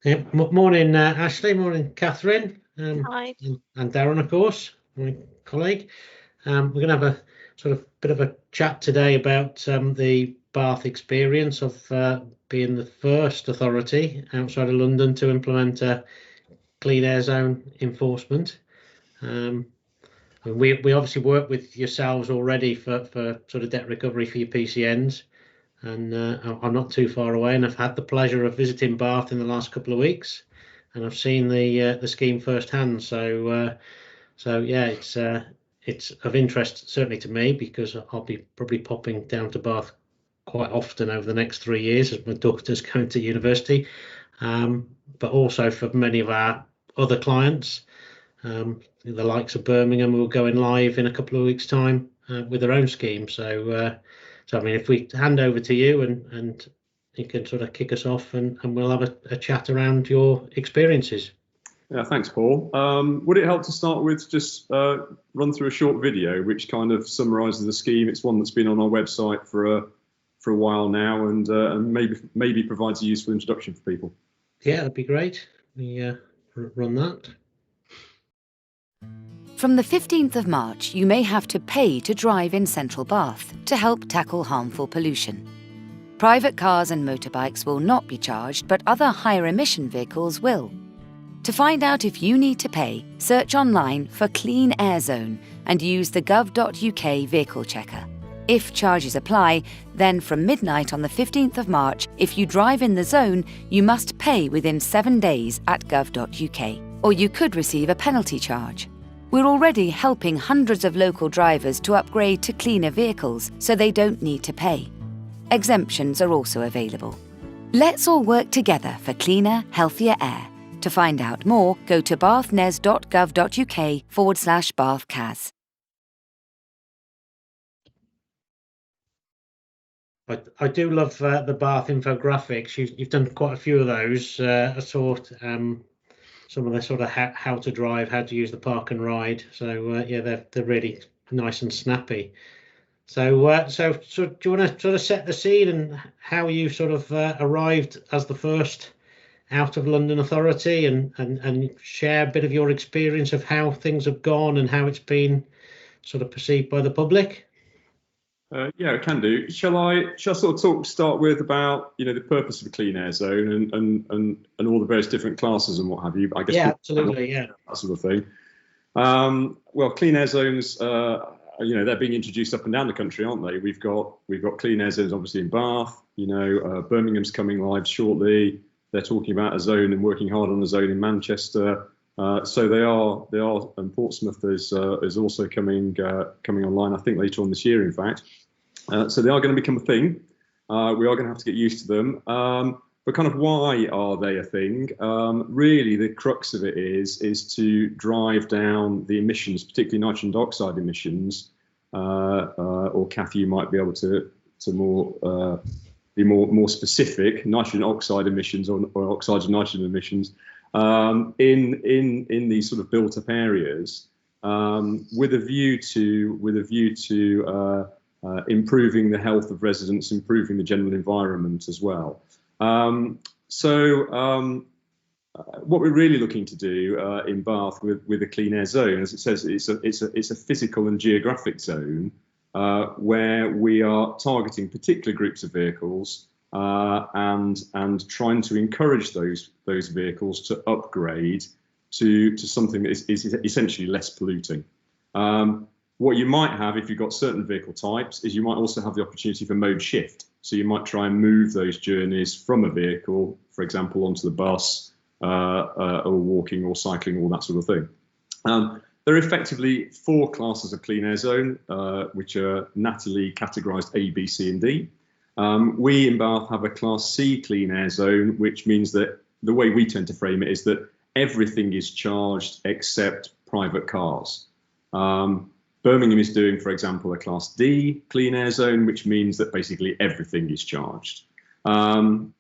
Morning, Ashley. Morning, Catherine. Hi. And Darren, of course, my colleague. We're going to have a sort of bit of a chat today about the Bath experience of being the first authority outside of London to implement a clean air zone enforcement. We obviously work with yourselves already for sort of debt recovery for your PCNs. And I'm not too far away, and I've had the pleasure of visiting Bath in the last couple of weeks, and I've seen the scheme firsthand. So yeah, it's of interest certainly to me, because I'll be probably popping down to Bath quite often over the next 3 years as my daughter's going to university, but also for many of our other clients, the likes of Birmingham, who are going live in a couple of weeks' time with their own scheme. So I mean, if we hand over to you and you can sort of kick us off, and we'll have a chat around your experiences. Yeah, thanks, Paul. Would it help to start with just run through a short video which kind of summarises the scheme? It's one that's been on our website for a while now, and maybe provides a useful introduction for people. Yeah, that'd be great. We run that. From the 15th of March, you may have to pay to drive in central Bath to help tackle harmful pollution. Private cars and motorbikes will not be charged, but other higher emission vehicles will. To find out if you need to pay, search online for Clean Air Zone and use the gov.uk vehicle checker. If charges apply, then from midnight on the 15th of March, if you drive in the zone, you must pay within 7 days at gov.uk, or you could receive a penalty charge. We're already helping hundreds of local drivers to upgrade to cleaner vehicles so they don't need to pay. Exemptions are also available. Let's all work together for cleaner, healthier air. To find out more, go to bathnes.gov.uk/BathCAS. I do love the Bath infographics. You've done quite a few of those. I saw some of the sort of how to drive, how to use the park and ride. So yeah, they're really nice and snappy. So do you want to sort of set the scene and how you sort of arrived as the first out of London authority, and share a bit of your experience of how things have gone and how it's been sort of perceived by the public? Yeah, I can do. Shall I sort of start with about the purpose of a clean air zone and all the various different classes and what have you? I guess. Yeah, absolutely. Yeah, that sort of thing. Well, clean air zones, they're being introduced up and down the country, aren't they? We've got clean air zones obviously in Bath. Birmingham's coming live shortly. They're talking about a zone and working hard on a zone in Manchester. So they are, and Portsmouth is also coming online, I think later on this year, in fact. So they are going to become a thing. We are going to have to get used to them. But kind of why are they a thing? Really, the crux of it is to drive down the emissions, particularly nitrogen dioxide emissions. Or Kathy, you might be able to be more specific, nitrogen oxide emissions or oxides of nitrogen emissions. In these sort of built-up areas, with a view to improving the health of residents, improving the general environment as well. What we're really looking to do in Bath with a clean air zone, as it says, it's a physical and geographic zone where we are targeting particular groups of vehicles. And trying to encourage those vehicles to upgrade to something that is essentially less polluting. What you might have if you've got certain vehicle types is you might also have the opportunity for mode shift. So you might try and move those journeys from a vehicle, for example, onto the bus, or walking or cycling, all that sort of thing. There are effectively 4 classes of clean air zone, which are nattily categorised A, B, C, and D. We in Bath have a Class C clean air zone, which means that the way we tend to frame it is that everything is charged except private cars. Birmingham is doing, for example, a Class D clean air zone, which means that basically everything is charged. And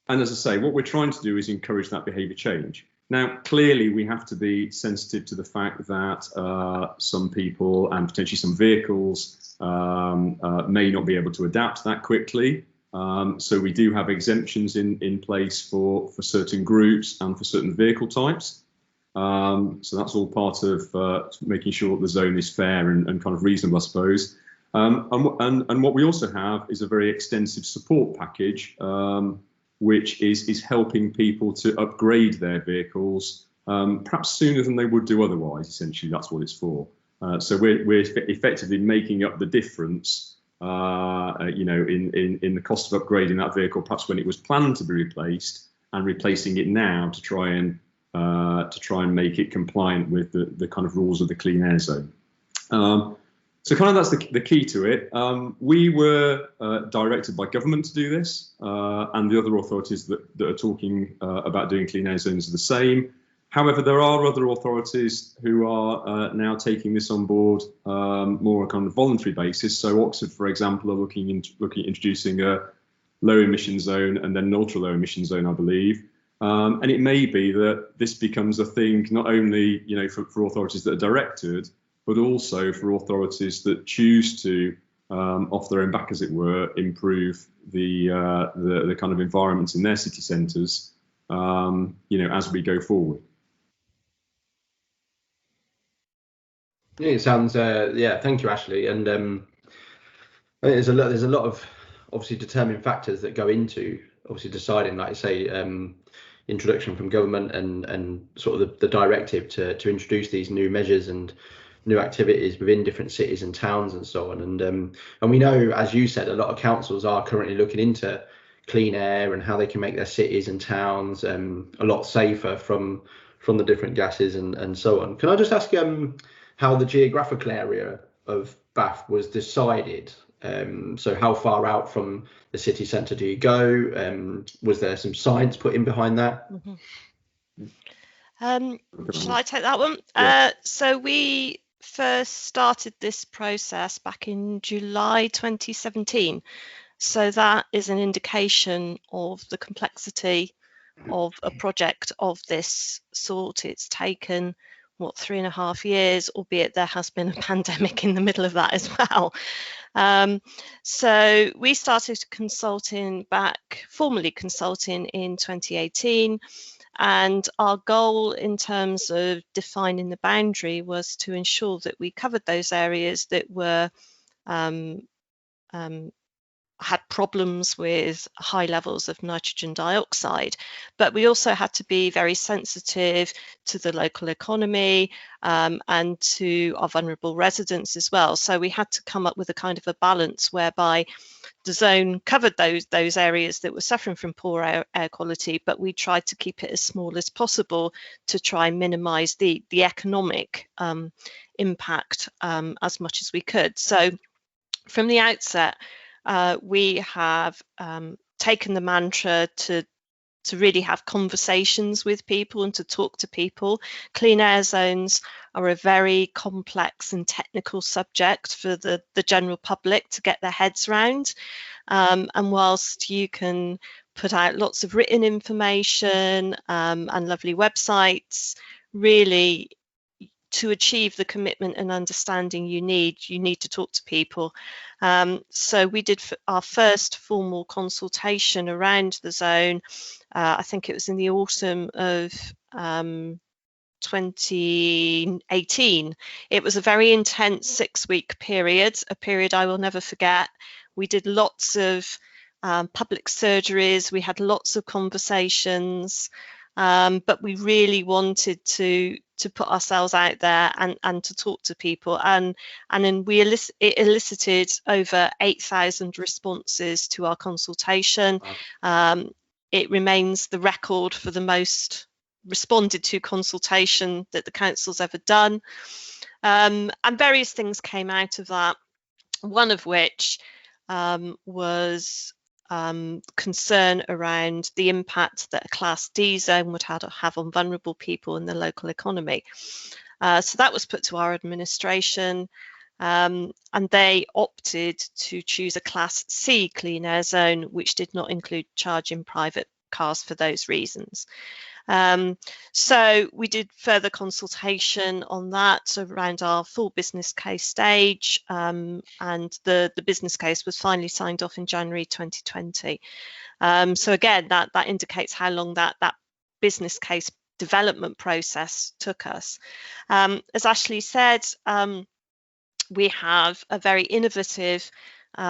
as I say, what we're trying to do is encourage that behaviour change. Now, clearly, we have to be sensitive to the fact that some people and potentially some vehicles may not be able to adapt that quickly. So we do have exemptions in place for certain groups and for certain vehicle types. So that's all part of making sure that the zone is fair and kind of reasonable, I suppose. And what we also have is a very extensive support package, which is helping people to upgrade their vehicles perhaps sooner than they would do otherwise. Essentially, that's what it's for. So we're effectively making up the difference, in the cost of upgrading that vehicle, perhaps when it was planned to be replaced, and replacing it now to try and make it compliant with the kind of rules of the Clean Air Zone. So kind of that's the key to it. We were directed by government to do this, and the other authorities that are talking about doing clean air zones are the same. However, there are other authorities who are now taking this on board more on a kind of voluntary basis. So Oxford, for example, are looking at introducing a low emission zone and then an ultra low emission zone, I believe. And it may be that this becomes a thing not only for authorities that are directed, but also for authorities that choose to, off their own back, as it were, improve the kind of environments in their city centres, as we go forward. Yeah, it sounds. Thank you, Ashley. And I think there's a lot of obviously determining factors that go into obviously deciding, like I say, introduction from government and sort of the directive to introduce these new measures and new activities within different cities and towns and so on. And we know, as you said, a lot of councils are currently looking into clean air and how they can make their cities and towns a lot safer from the different gases and so on. Can I just ask how the geographical area of Bath was decided? So how far out from the city centre do you go? Was there some science put in behind that? Shall I take that one? Yeah. So we first started this process back in July 2017. So that is an indication of the complexity of a project of this sort. It's taken 3.5 years, albeit there has been a pandemic in the middle of that as well. So we started formally consulting in 2018, and our goal in terms of defining the boundary was to ensure that we covered those areas that were had problems with high levels of nitrogen dioxide, but we also had to be very sensitive to the local economy and to our vulnerable residents as well. So we had to come up with a kind of a balance whereby the zone covered those areas that were suffering from poor air quality, but we tried to keep it as small as possible to try and minimise the economic impact as much as we could. So from the outset, we have taken the mantra to really have conversations with people and to talk to people. Clean air zones are a very complex and technical subject for the general public to get their heads round. And whilst you can put out lots of written information and lovely websites, really to achieve the commitment and understanding you need to talk to people. So we did our first formal consultation around the zone. I think it was in the autumn of 2018. It was a very intense 6-week period, a period I will never forget. We did lots of public surgeries. We had lots of conversations. But we really wanted to put ourselves out there and to talk to people, and then it elicited over 8,000 responses to our consultation. Wow. It remains the record for the most responded to consultation that the council's ever done, and various things came out of that, one of which was concern around the impact that a Class D zone would have on vulnerable people in the local economy. So that was put to our administration, and they opted to choose a Class C clean air zone, which did not include charging private cars for those reasons. So we did further consultation on that around our full business case stage, and the business case was finally signed off in January 2020. So again, that indicates how long that business case development process took us. As Ashley said, we have a very innovative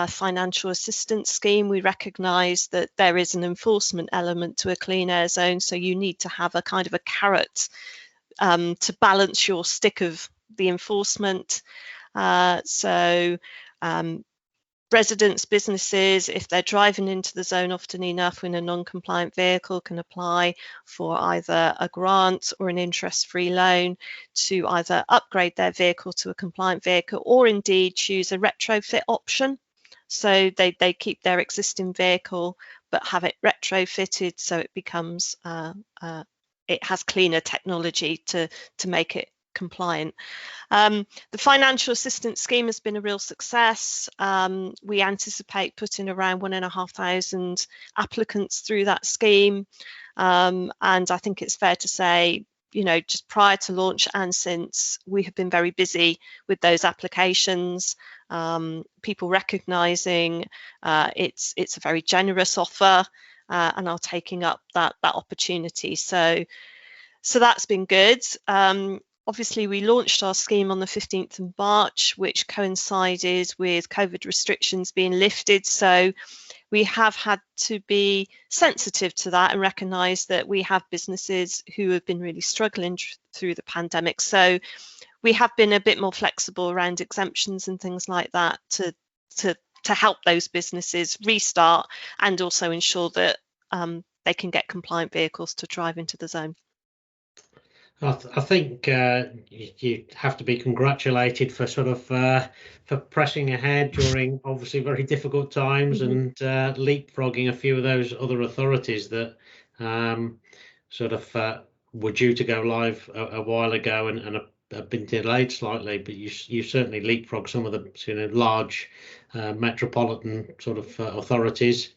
financial assistance scheme. We recognise that there is an enforcement element to a clean air zone, so you need to have a kind of a carrot to balance your stick of the enforcement. Residents, businesses, if they're driving into the zone often enough in a non-compliant vehicle, can apply for either a grant or an interest-free loan to either upgrade their vehicle to a compliant vehicle, or indeed choose a retrofit option. So they keep their existing vehicle but have it retrofitted so it becomes it has cleaner technology to make it compliant. The financial assistance scheme has been a real success. We anticipate putting around 1,500 applicants through that scheme, and I think it's fair to say, you know, just prior to launch and since, we have been very busy with those applications. People recognising it's a very generous offer and are taking up that opportunity. So that's been good. Obviously, we launched our scheme on the 15th of March, which coincided with COVID restrictions being lifted. So we have had to be sensitive to that and recognise that we have businesses who have been really struggling through the pandemic. So we have been a bit more flexible around exemptions and things like that to help those businesses restart and also ensure that they can get compliant vehicles to drive into the zone. I think you have to be congratulated for sort of for pressing ahead during obviously very difficult times and leapfrogging a few of those other authorities that sort of were due to go live a while ago and have been delayed slightly. But you certainly leapfrogged some of the large metropolitan sort of authorities.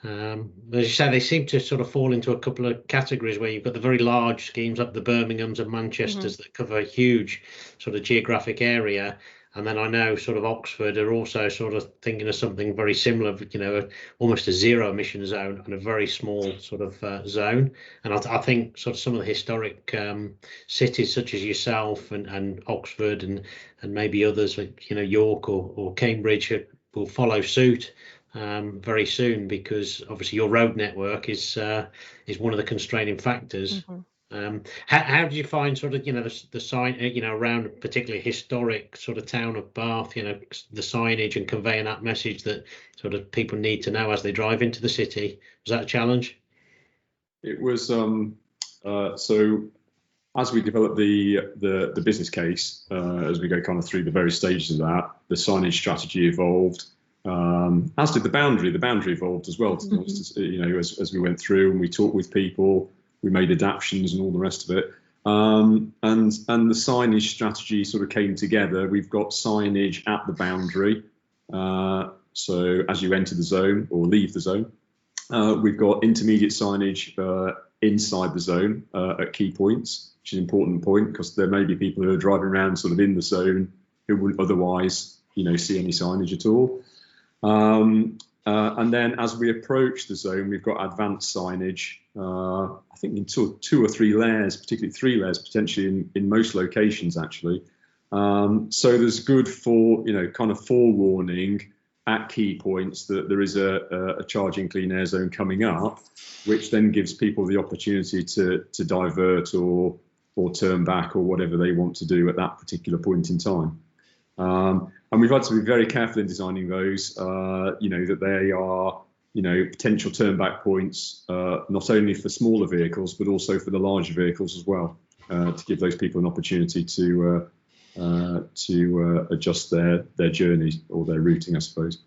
As you say, they seem to sort of fall into a couple of categories where you've got the very large schemes like the Birminghams and Manchesters that cover a huge sort of geographic area. And then I know sort of Oxford are also sort of thinking of something very similar, you know, almost a zero emission zone and a very small sort of zone. And I think sort of some of the historic cities such as yourself and Oxford and maybe others like, you know, York or Cambridge will follow suit very soon, because obviously your road network is one of the constraining factors. How do you find sort of, you know, the sign, you know, around a particularly historic sort of town of Bath, you know, the signage and conveying that message that sort of people need to know as they drive into the city? Was that a challenge? It was. So as we developed the business case, as we go kind of through the various stages of that, the signage strategy evolved. As did the boundary. The boundary evolved as well, to be honest, you know, as we went through and we talked with people, we made adaptations and all the rest of it. And the signage strategy sort of came together. We've got signage at the boundary. So as you enter the zone or leave the zone, we've got intermediate signage inside the zone at key points, which is an important point because there may be people who are driving around sort of in the zone who wouldn't otherwise, you know, see any signage at all. And then as we approach the zone, we've got advanced signage, I think in two or three layers, particularly 3 layers potentially in most locations actually. So there's good for, you know, kind of forewarning at key points that there is a charging clean air zone coming up, which then gives people the opportunity to divert or turn back or whatever they want to do at that particular point in time. And we've had to be very careful in designing those, you know, that they are, you know, potential turn back points, not only for smaller vehicles, but also for the larger vehicles as well, to give those people an opportunity to adjust their journey or their routing, I suppose.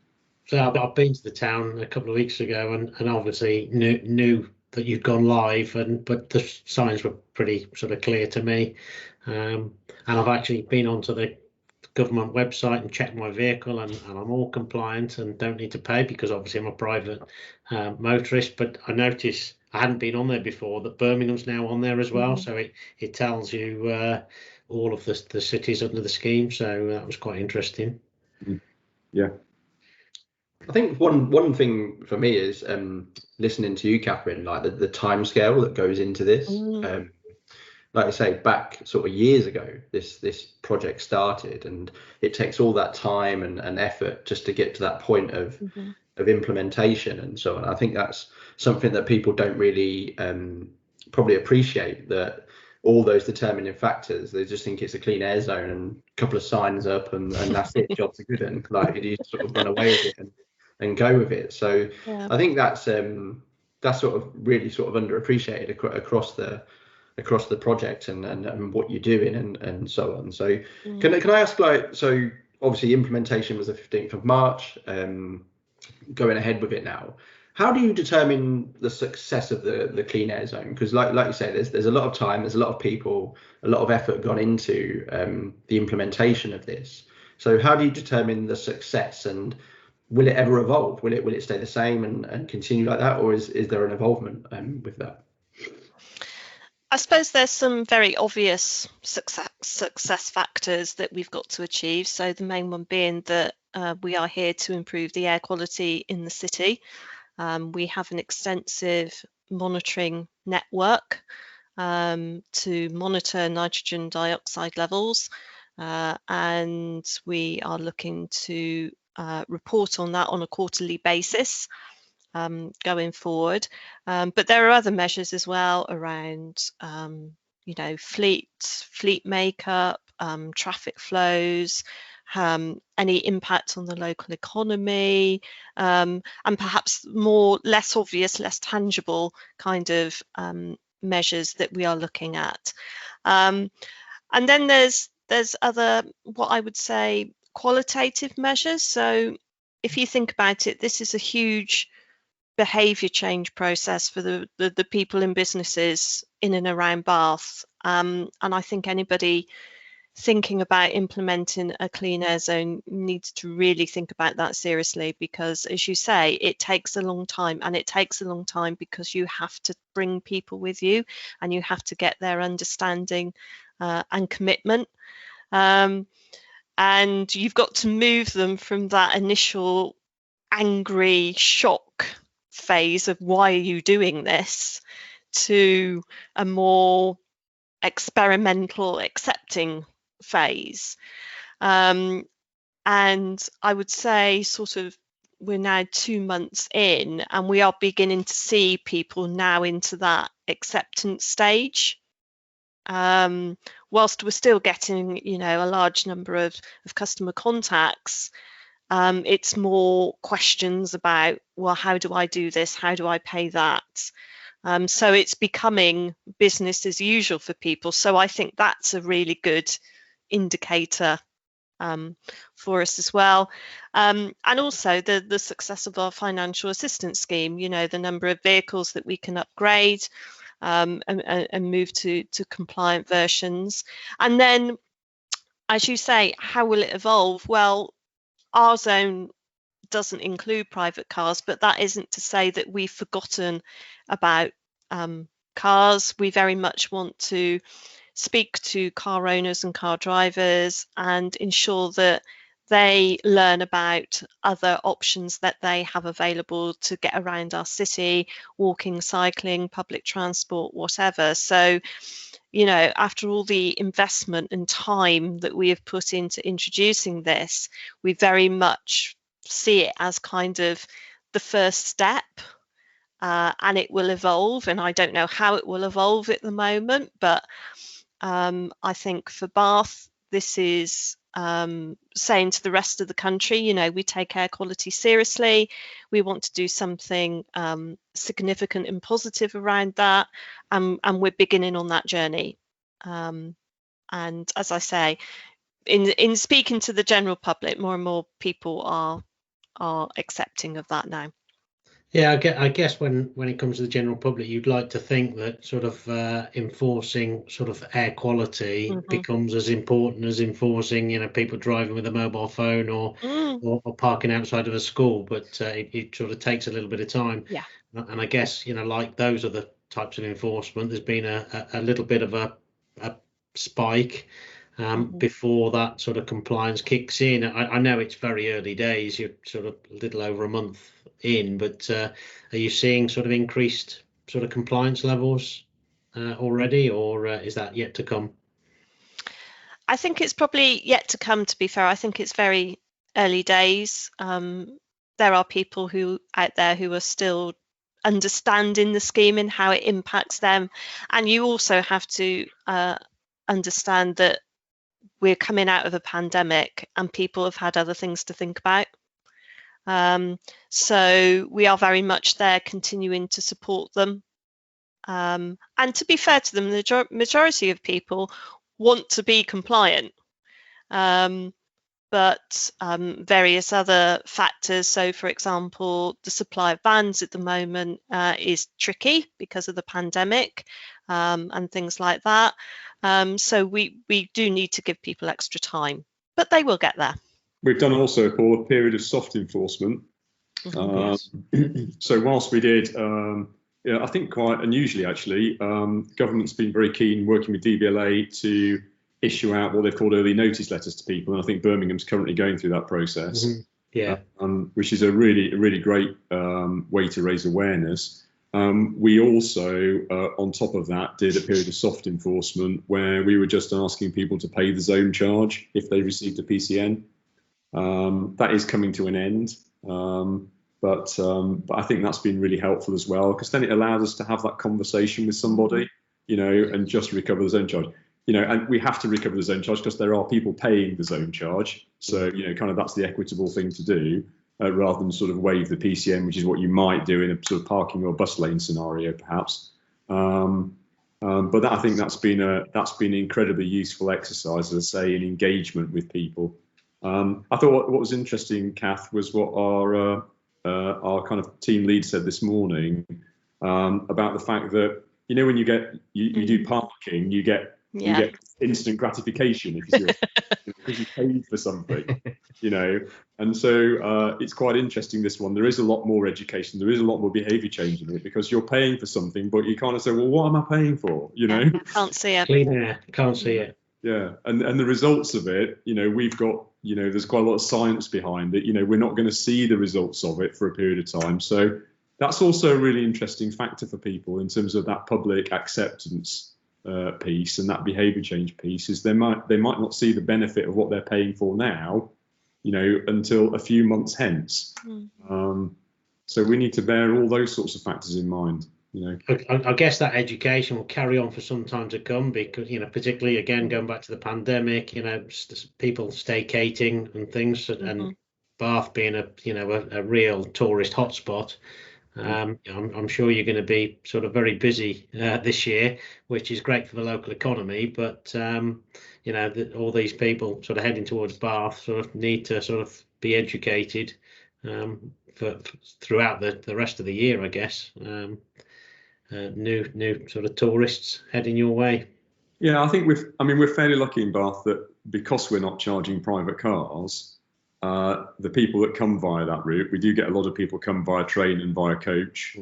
So I've been to the town a couple of weeks ago and obviously knew that you'd gone live, but the signs were pretty sort of clear to me. And I've actually been onto the government website and checked my vehicle and I'm all compliant and don't need to pay because obviously I'm a private motorist. But I notice I hadn't been on there before, that Birmingham's now on there as well. So it tells you all of the cities under the scheme. So that was quite interesting. Yeah. I think one thing for me is listening to you, Catherine, like the time scale that goes into this. Like I say, back sort of years ago, this project started, and it takes all that time and effort just to get to that point of implementation and so on. I think that's something that people don't really probably appreciate, that all those determining factors, they just think it's a clean air zone and a couple of signs up and that's it, job's a good one. Like, you sort of run away with it and go with it. So yeah. I think that's sort of really sort of underappreciated across the project and what you're doing and so on. So can I ask, like, so obviously implementation was the 15th of March, going ahead with it now. How do you determine the success of the clean air zone? Because like you say, there's a lot of time, there's a lot of people, a lot of effort gone into the implementation of this. So how do you determine the success, and will it ever evolve? Will it stay the same and continue like that, or is there an involvement with that? I suppose there's some very obvious success factors that we've got to achieve. So the main one being that we are here to improve the air quality in the city. We have an extensive monitoring network to monitor nitrogen dioxide levels, and we are looking to report on that on a quarterly basis going forward. But there are other measures as well around, fleet makeup, traffic flows, any impact on the local economy, and perhaps less obvious, less tangible kind of measures that we are looking at. And then there's other, what I would say, qualitative measures. So if you think about it, this is a huge behaviour change process for the people in businesses in and around Bath. And I think anybody thinking about implementing a clean air zone needs to really think about that seriously, because, as you say, it takes a long time, and it takes a long time because you have to bring people with you and you have to get their understanding and commitment, and you've got to move them from that initial angry shock phase of why are you doing this to a more experimental accepting phase. And I would say sort of we're now 2 months in, and we are beginning to see people now into that acceptance stage. Whilst we're still getting, a large number of customer contacts, it's more questions about, well, how do I do this? How do I pay that? So it's becoming business as usual for people. So I think that's a really good indicator for us as well. And also the success of our financial assistance scheme, the number of vehicles that we can upgrade and move to compliant versions. And then, as you say, how will it evolve? Well, our zone doesn't include private cars, but that isn't to say that we've forgotten about cars. We very much want to speak to car owners and car drivers and ensure that they learn about other options that they have available to get around our city, walking, cycling, public transport, whatever. So, after all the investment and time that we have put into introducing this, we very much see it as kind of the first step, and it will evolve. And I don't know how it will evolve at the moment, but I think for Bath, this is saying to the rest of the country, we take air quality seriously. We want to do something significant and positive around that, and we're beginning on that journey. And as I say, in speaking to the general public, more and more people are accepting of that now. Yeah, I guess when it comes to the general public, you'd like to think that sort of enforcing sort of air quality becomes as important as enforcing, people driving with a mobile phone or parking outside of a school. But it sort of takes a little bit of time. Yeah. And I guess, like those other types of enforcement, there's been a little bit of a spike before that sort of compliance kicks in. I know it's very early days, you're sort of a little over a month in, but are you seeing sort of increased sort of compliance levels already, or is that yet to come? I think it's probably yet to come, to be fair. I think it's very early days. There are people out there who are still understanding the scheme and how it impacts them. And you also have to understand that we're coming out of a pandemic and people have had other things to think about. So we are very much there continuing to support them. And to be fair to them, the majority of people want to be compliant. But various other factors, so for example, the supply of vans at the moment is tricky because of the pandemic and things like that. So we do need to give people extra time, but they will get there. We've done also, Paul, a period of soft enforcement. Yes. So whilst we did, I think quite unusually actually, government's been very keen working with DVLA to issue out what they've called early notice letters to people, and I think Birmingham's currently going through that process. Yeah, which is a really great way to raise awareness. We also, on top of that, did a period of soft enforcement where we were just asking people to pay the zone charge if they received a PCN. That is coming to an end, but I think that's been really helpful as well, because then it allowed us to have that conversation with somebody, and just recover the zone charge. And we have to recover the zone charge because there are people paying the zone charge. So, kind of that's the equitable thing to do, rather than sort of waive the PCN, which is what you might do in a sort of parking or bus lane scenario, perhaps. But I think that's been an incredibly useful exercise, as I say, in engagement with people. I thought what was interesting, Kath, was what our kind of team lead said this morning about the fact that, when you do parking, you get instant gratification because you paid for something, and so it's quite interesting, this one. There is a lot more education, there is a lot more behaviour change in it, because you're paying for something, but you kind of say, well, what am I paying for? Can't see it. Clean air, can't see it. Yeah, and the results of it, we've got, there's quite a lot of science behind it. We're not going to see the results of it for a period of time, so that's also a really interesting factor for people in terms of that public acceptance piece and that behaviour change piece. Is they might not see the benefit of what they're paying for now, until a few months hence. So we need to bear all those sorts of factors in mind. I guess that education will carry on for some time to come, because particularly again going back to the pandemic, people staycating and things, and Bath being a real tourist hotspot. I'm sure you're going to be sort of very busy this year, which is great for the local economy. But all these people sort of heading towards Bath sort of need to sort of be educated throughout the rest of the year, I guess. New sort of tourists heading your way. Yeah, I think we're fairly lucky in Bath that because we're not charging private cars, the people that come via that route, we do get a lot of people come via train and via coach.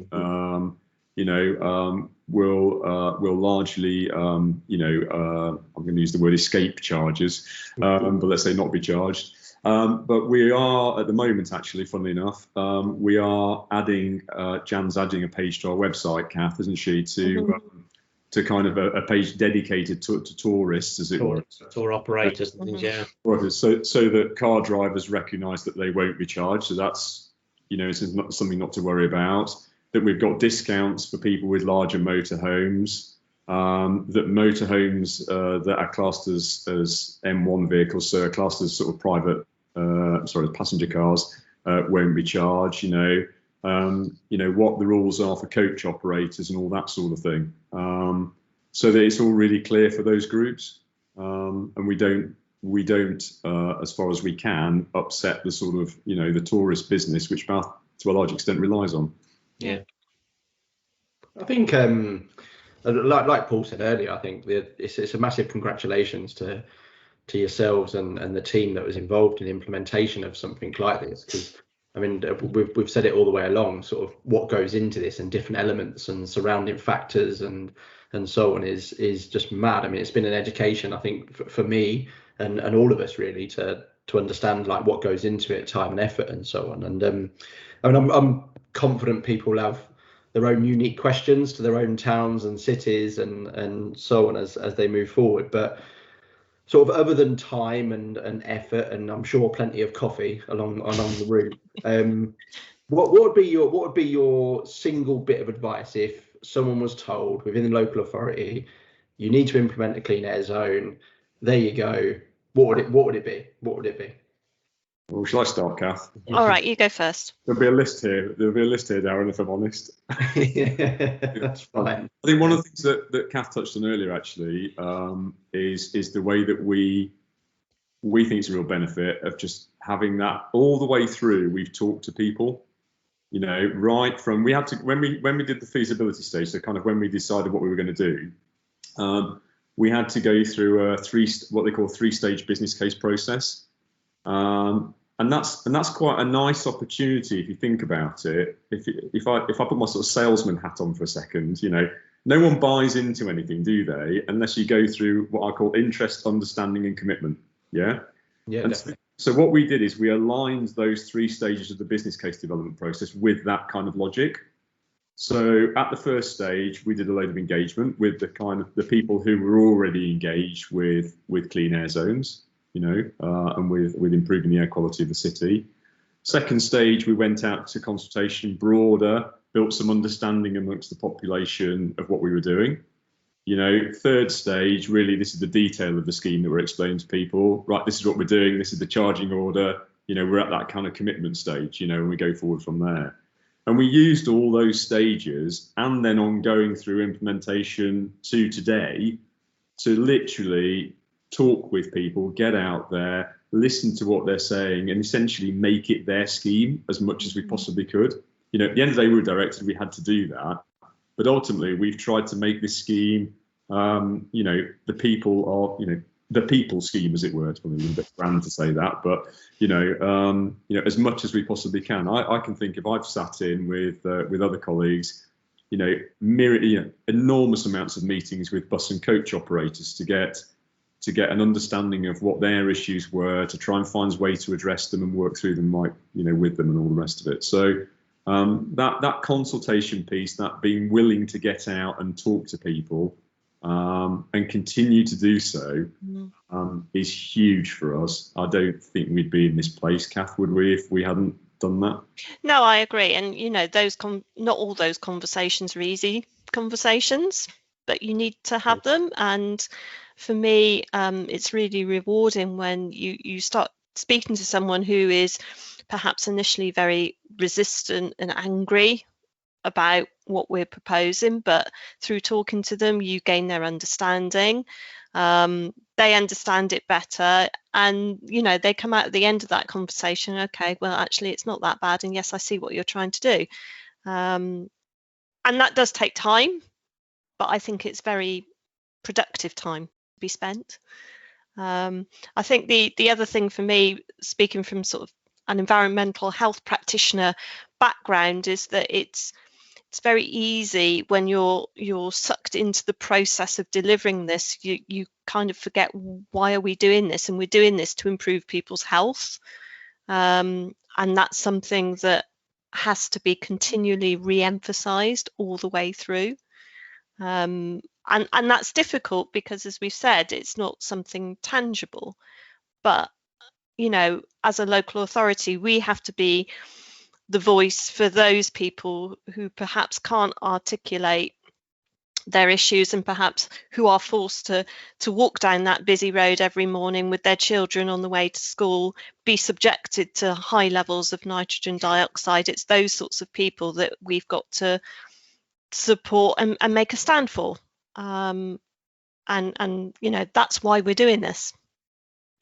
Will largely, I'm going to use the word escape charges, but let's say not be charged. But we are at the moment, actually, funnily enough, we are adding, Jan's adding a page to our website, Kath, isn't she, to kind of a page dedicated to tourists, as it were. Tour operators and things, yeah. So that car drivers recognise that they won't be charged. So that's, it's not something not to worry about. That we've got discounts for people with larger motorhomes. That motorhomes that are classed as M1 vehicles, so are classed as sort of private, passenger cars, won't be charged. What the rules are for coach operators and all that sort of thing, so that it's all really clear for those groups, and we don't as far as we can upset the sort of the tourist business, which Bath to a large extent relies on. Yeah, I think like Paul said earlier, I think it's a massive congratulations to yourselves and the team that was involved in the implementation of something like this, because I mean, we've said it all the way along, sort of what goes into this and different elements and surrounding factors and so on is just mad. I mean, it's been an education, I think, for me and all of us really to understand like what goes into it, time and effort and so on. And I mean, I'm confident people have their own unique questions to their own towns and cities and so on as they move forward. But sort of other than time and effort, and I'm sure plenty of coffee along the route, what would be your single bit of advice if someone was told within the local authority, you need to implement a clean air zone? There you go. What would it be? Well, shall I start, Kath? All right, you go first. There'll be a list here, Darren, if I'm honest. Yeah, that's fine. I think one of the things that Kath touched on earlier actually is the way that we think it's a real benefit of just having that all the way through. We've talked to people, you know, right from we had to when we did the feasibility stage, so kind of when we decided what we were going to do, we had to go through what they call three-stage business case process. And that's quite a nice opportunity if you think about it. If I put my sort of salesman hat on for a second, you know, no one buys into anything, do they? Unless you go through what I call interest, understanding, and commitment. Yeah. Yeah. And so what we did is we aligned those three stages of the business case development process with that kind of logic. So at the first stage, we did a load of engagement with the people who were already engaged with clean air zones, you know, and with improving the air quality of the city. Second stage, we went out to consultation broader, built some understanding amongst the population of what we were doing. You know, third stage, really, this is the detail of the scheme that we're explaining to people. Right, this is what we're doing. This is the charging order. You know, we're at that kind of commitment stage, you know, and we go forward from there. And we used all those stages and then ongoing through implementation to today to literally talk with people, get out there, listen to what they're saying, and essentially make it their scheme as much as we possibly could. You know, at the end of the day, we were directed, we had to do that. But ultimately, we've tried to make this scheme, you know, the people scheme, as it were. It's probably a little bit grand to say that, but you know, as much as we possibly can. I can think if I've sat in with other colleagues, you know, enormous amounts of meetings with bus and coach operators to get an understanding of what their issues were, to try and find a way to address them and work through them, like, you know, with them and all the rest of it. So that consultation piece, that being willing to get out and talk to people and continue to do so is huge for us. I don't think we'd be in this place, Kath, would we, if we hadn't done that? No, I agree. And, you know, not all those conversations are easy conversations, but you need to have them. And for me, it's really rewarding when you start speaking to someone who is perhaps initially very resistant and angry about what we're proposing, but through talking to them, you gain their understanding. They understand it better, and you know, they come out at the end of that conversation, okay, well, actually it's not that bad, and yes, I see what you're trying to do. And that does take time, but I think it's very productive time to be spent. I think the other thing for me, speaking from sort of an environmental health practitioner background, is that it's very easy when you're sucked into the process of delivering this, you kind of forget, why are we doing this? And we're doing this to improve people's health, and that's something that has to be continually re-emphasized all the way through, and that's difficult because, as we've said, it's not something tangible, but you know, as a local authority, we have to be the voice for those people who perhaps can't articulate their issues, and perhaps who are forced to walk down that busy road every morning with their children on the way to school, be subjected to high levels of nitrogen dioxide. It's those sorts of people that we've got to support and make a stand for. And you know, that's why we're doing this.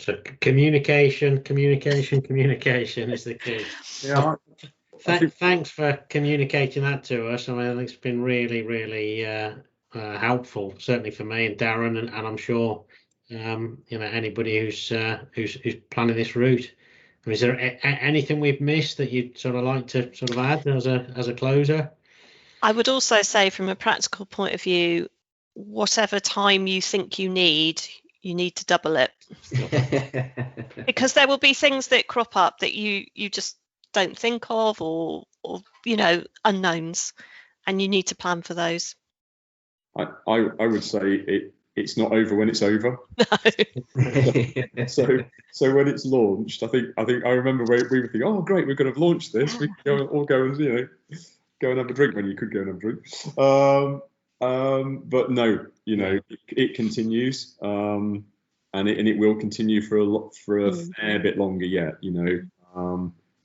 So communication is the key. Yeah. Thanks for communicating that to us. I mean, I think it's been really helpful, certainly for me and Darren, and I'm sure you know, anybody who's planning this route. Is there anything we've missed that you'd sort of like to sort of add as a closer? I would also say, from a practical point of view, whatever time you think you need to double it, because there will be things that crop up that you just don't think of, or unknowns, and you need to plan for those. I would say it's not over when it's over. No. So when it's launched, I think I remember we were thinking, oh great, we're going to launch this. We can go and go and have a drink when you could go and have a drink. But no, it continues, and it will continue for a fair bit longer yet.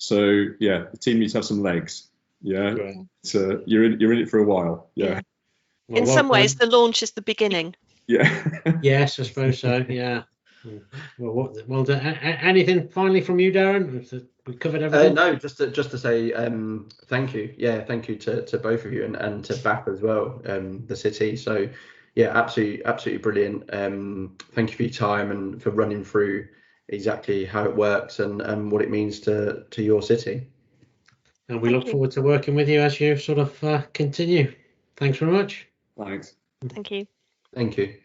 So yeah, the team needs to have some legs. Yeah, right. So you're in it for a while. Yeah. In some ways, the launch is the beginning. Yeah. Yes, I suppose so. Yeah. Well done. Anything finally from you, Darren? We've covered everything. No, just to say thank you. Yeah, thank you to both of you and to BAF as well, the city. So yeah, absolutely brilliant. Thank you for your time and for running through exactly how it works and what it means to your city. And we look forward to working with you as you sort of continue. Thanks very much. Thanks. Thank you. Thank you.